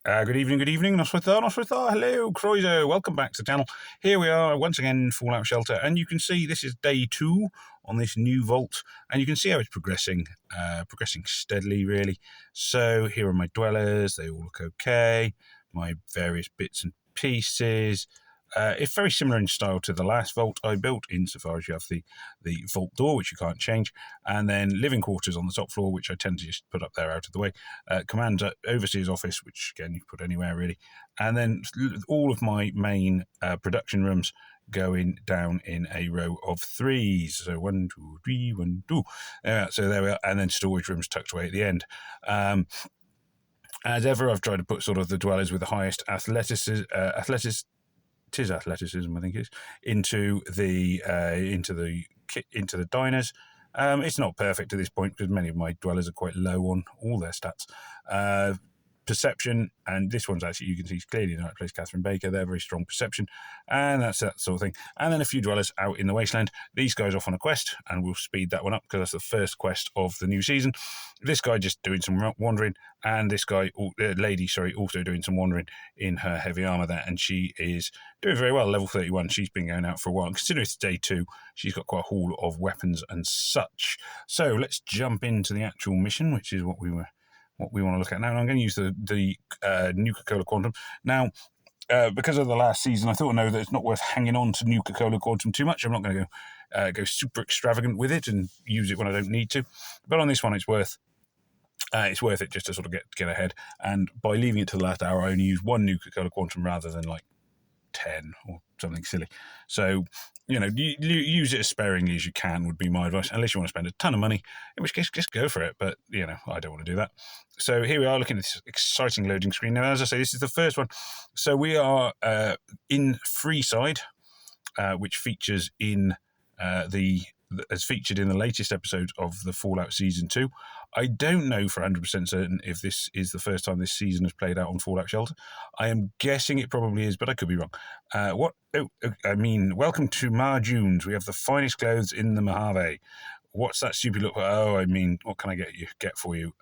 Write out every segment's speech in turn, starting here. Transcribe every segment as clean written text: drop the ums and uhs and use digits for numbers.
Good evening, Noswitha, hello, Croizo, welcome back to the channel. Here we are, once again, Fallout Shelter, and you can see this is day 2 on this new vault, and you can see how it's progressing steadily, really. So here are my dwellers, they all look okay, my various bits and pieces. It's very similar in style to the last vault I built, insofar as you have the vault door, which you can't change, and then living quarters on the top floor, which I tend to just put up there out of the way. Command overseer's office, which again you can put anywhere really, and then all of my main production rooms going down in a row of 3s. So 1, 2, 3, 1, 2. So there we are, and then storage rooms tucked away at the end. As ever, I've tried to put sort of the dwellers with the highest athleticism, I think it is, into the diners. It's not perfect at this point because many of my dwellers are quite low on all their stats. Perception, and this one's actually, you can see clearly in the right place, Catherine Baker, they're very strong perception, and that's that sort of thing. And then a few dwellers out in the wasteland. These guys off on a quest, and we'll speed that one up because that's the first quest of the new season. This guy just doing some wandering, and this guy, lady, also doing some wandering in her heavy armor there, and she is doing very well, level 31. She's been going out for a while, and considering it's day 2, she's got quite a haul of weapons and such. So let's jump into the actual mission, which is what we want to look at now. And I'm going to use the Nuka-Cola Quantum. Now, because of the last season, I thought, no, that it's not worth hanging on to Nuka-Cola Quantum too much. I'm not going to go super extravagant with it and use it when I don't need to. But on this one, it's worth it just to sort of get ahead. And by leaving it to the last hour, I only use 1 Nuka-Cola Quantum rather than like 10 or something silly. So, use it as sparingly as you can would be my advice, unless you want to spend a ton of money, in which case just go for it. But, I don't want to do that. So here we are looking at this exciting loading screen. Now, as I say, this is the first one. So we are in Freeside, which features in as featured in the latest episodes of the Fallout Season 2. I don't know for 100% certain if this is the first time this season has played out on Fallout Shelter. I am guessing it probably is, but I could be wrong. Welcome to Mar Dunes. We have the finest clothes in the Mojave. What's that stupid look? What can I get for you?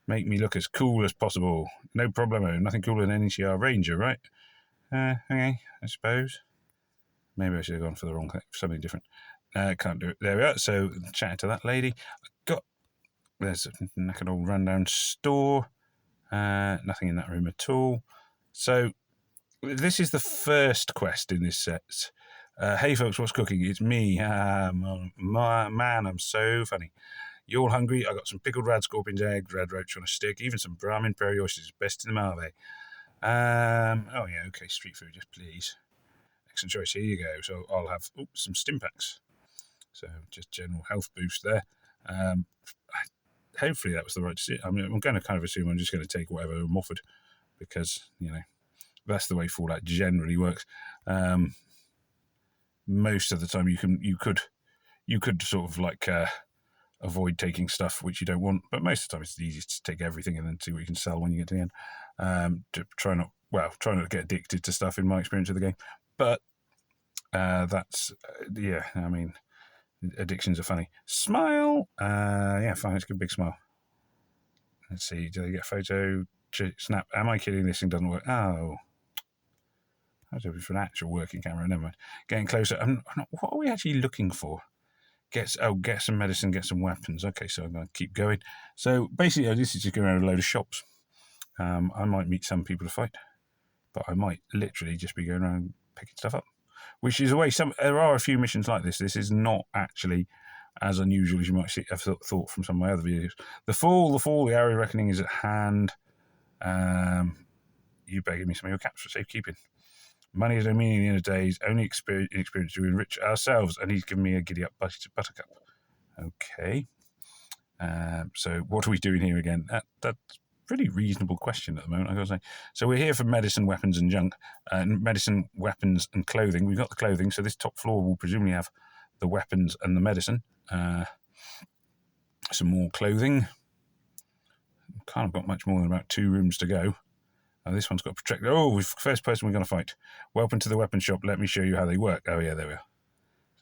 Make me look as cool as possible. No problemo. Nothing cooler than NCR Ranger, right? Okay, I suppose. Maybe I should have gone for the wrong thing, something different. Can't do it. There we are. So, chatting to that lady. There's a knackered old rundown store. Nothing in that room at all. So, this is the first quest in this set. Hey folks, what's cooking? It's me. Man, I'm so funny. You all hungry? I got some pickled rad scorpion's eggs, red roach on a stick, even some Brahmin prairie oysters, best in the Mojave. Okay, street food, yes please. Excellent choice. Here you go. So I'll have some Stimpaks. So just general health boost there. Hopefully that was the right decision. I'm going to kind of assume I'm just going to take whatever I'm offered because, that's the way Fallout generally works. Most of the time you could sort of like avoid taking stuff which you don't want, but most of the time it's easiest to take everything and then see what you can sell when you get to the end. To try not to get addicted to stuff in my experience of the game. But addictions are funny. Smile. Fine. It's a good big smile. Let's see. Do they get a photo? Snap. Am I kidding? This thing doesn't work. Oh. I was hoping for an actual working camera. Never mind. Getting closer. What are we actually looking for? Get some medicine, get some weapons. Okay, so I'm going to keep going. So basically, this is just going around a load of shops. I might meet some people to fight, but I might literally just be going around picking stuff up, which is a way. There are a few missions like this. This is not actually as unusual as you might have thought from some of my other videos. The area reckoning is at hand. You better give me some of your caps for safekeeping. Money is no meaning in the end of days. Only experience to enrich ourselves. And he's given me a giddy up buttercup. Okay. So what are we doing here again? That's pretty reasonable question at the moment, I've got to say. So we're here for medicine, weapons, and junk. Medicine, weapons, and clothing. We've got the clothing, so this top floor will presumably have the weapons and the medicine. Some more clothing. Kind of got much more than about 2 rooms to go. This one's got a protector. Oh, first person we're going to fight. Welcome to the weapon shop. Let me show you how they work. Oh, yeah, there we are.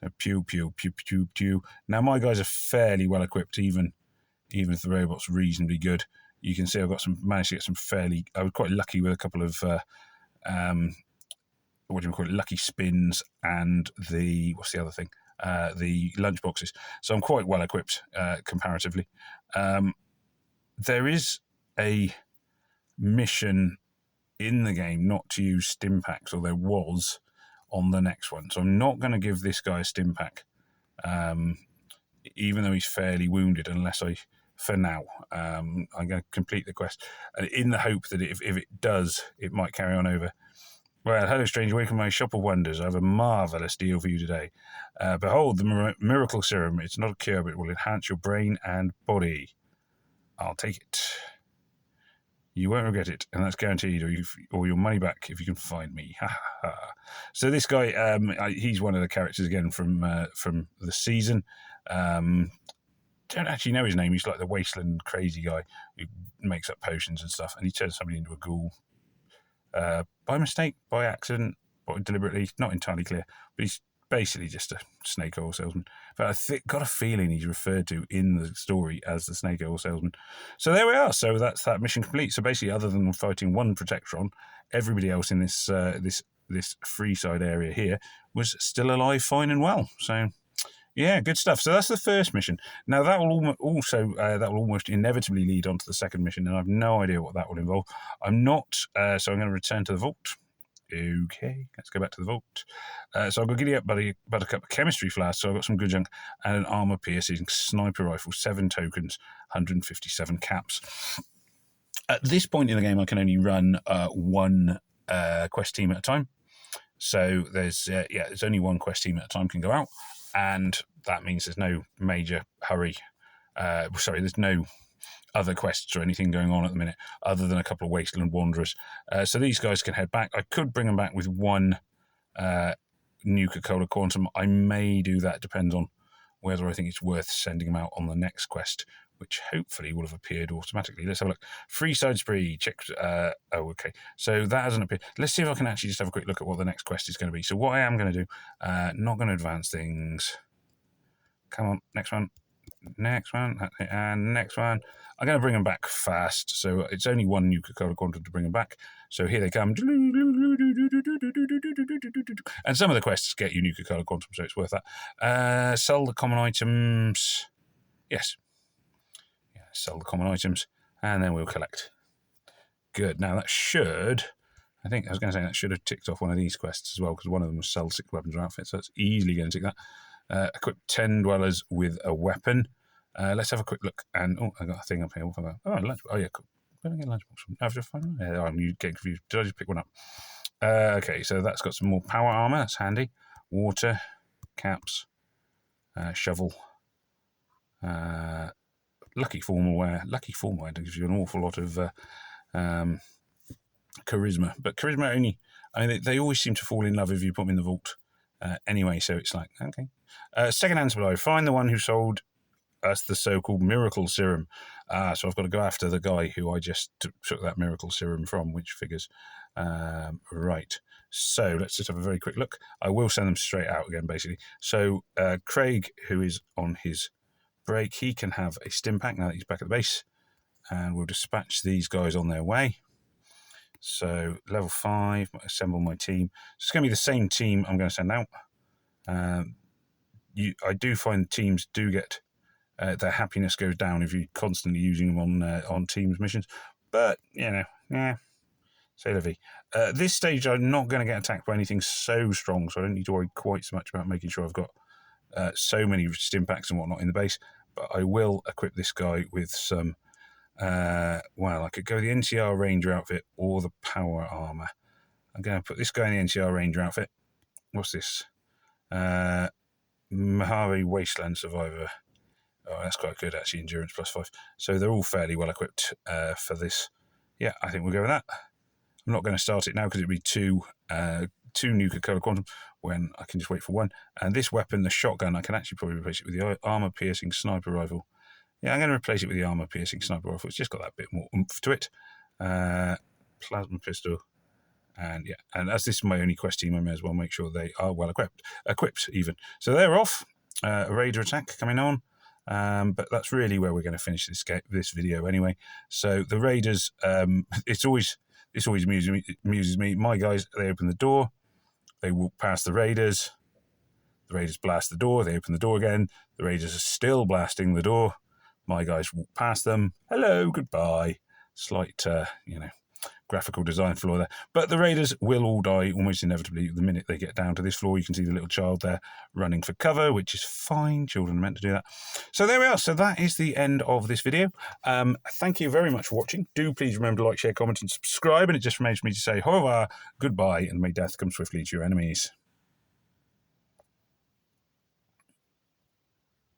So, pew, pew, pew, pew, pew. Now, my guys are fairly well equipped, even if the robot's reasonably good. you can see I've got managed to get some fairly. I was quite lucky with a couple of lucky spins and what's the other thing? The lunch boxes. So I'm quite well equipped comparatively. There is a mission in the game not to use stim packs, or there was on the next one. So I'm not going to give this guy a stim pack, even though he's fairly wounded, unless for now, I'm going to complete the quest in the hope that if it does, it might carry on over. Well, hello, stranger. Welcome to my shop of wonders. I have a marvellous deal for you today. Behold, the miracle serum. It's not a cure, but it will enhance your brain and body. I'll take it. You won't regret it, and that's guaranteed, or your money back if you can find me. So this guy, he's one of the characters again from the season. Don't actually know his name. He's like the wasteland crazy guy who makes up potions and stuff, and he turns somebody into a ghoul. By mistake, by accident, or deliberately, not entirely clear, but he's basically just a snake oil salesman. But I got a feeling he's referred to in the story as the snake oil salesman. So there we are. So that's that mission complete. So basically, other than fighting one Protectron, everybody else in this free side area here was still alive, fine and well. So yeah, good stuff. So that's the first mission. Now that will almost inevitably lead on to the second mission, and I've no idea what that will involve. I'm not, so I'm going to return to the vault. Okay, let's go back to the vault. So I've got Giddy Up Buttercup chemistry flask, so I've got some good junk, and an armor-piercing sniper rifle, 7 tokens, 157 caps. At this point in the game, I can only run one quest team at a time. So there's only one quest team at a time can go out. And that means there's no major hurry. There's no other quests or anything going on at the minute, other than a couple of Wasteland Wanderers. So these guys can head back. I could bring them back with one Nuka-Cola Quantum. I may do that, depends on whether I think it's worth sending them out on the next quest, which hopefully will have appeared automatically. Let's have a look. Free side spree. Check. Okay. So that hasn't appeared. Let's see if I can actually just have a quick look at what the next quest is going to be. So what I am going to do, not going to advance things. Come on, next one, and next one. I'm going to bring them back fast. So it's only one Nuka-Cola Quantum to bring them back. So here they come. And some of the quests get you Nuka-Cola Quantum, so it's worth that. Sell the common items. Yes. Yeah, sell the common items, and then we'll collect. Good. Now that should... that should have ticked off one of these quests as well, because one of them was sell 6 weapons or outfits, so it's easily going to tick that. Equip 10 dwellers with a weapon. Let's have a quick look. And I got a thing up here. What have I got? Oh, lunch. Oh, yeah, cool. Where did I get a lunchbox from? After fun? Yeah, I'm getting confused. Did I just pick one up? Okay, so that's got some more power armor. That's handy. Water, caps, shovel. Lucky formal wear. Lucky formal wear gives you an awful lot of charisma. But charisma only... I mean, they always seem to fall in love if you put them in the vault. Anyway, so it's like, okay. Second-hand supply. Find the one who sold us the so-called miracle serum. So I've got to go after the guy who I just took that miracle serum from, which figures. Right. So let's just have a very quick look. I will send them straight out again, basically. So Craig, who is on his break, he can have a stim pack now that he's back at the base. And we'll dispatch these guys on their way. So level 5, assemble my team. So it's going to be the same team I'm going to send out. I do find teams do get their happiness goes down if you're constantly using them on teams missions. But say la vie. At this stage, I'm not going to get attacked by anything so strong, so I don't need to worry quite so much about making sure I've got so many stim packs and whatnot in the base. But I will equip this guy with some. I could go the NCR Ranger outfit or the power armor. I'm going to put this guy in the NCR Ranger outfit. What's this? Mojave Wasteland Survivor. Oh, that's quite good, actually. Endurance +5. So they're all fairly well equipped for this. Yeah, I think we'll go with that. I'm not going to start it now because it'd be two Nuka-Cola Quantum when I can just wait for one. And this weapon, the shotgun, I can actually probably replace it with the armor-piercing sniper rifle. Yeah, I'm going to replace it with the armor-piercing sniper rifle. It's just got that bit more oomph to it. Plasma pistol. And as this is my only quest team, I may as well make sure they are well equipped even. So they're off. A raider attack coming on. But that's really where we're going to finish this video anyway. So the raiders, this always amuses me. My guys, they open the door, they walk past the raiders blast the door, they open the door again, the raiders are still blasting the door, my guys walk past them, hello, goodbye. Slight, graphical design flaw there. But the raiders will all die almost inevitably the minute they get down to this floor. You can see the little child there running for cover, which is fine. Children are meant to do that. So there we are. So that is the end of this video. Thank you very much for watching. Do please remember to like, share, comment, and subscribe. And it just remains for me to say, au revoir, goodbye, and may death come swiftly to your enemies.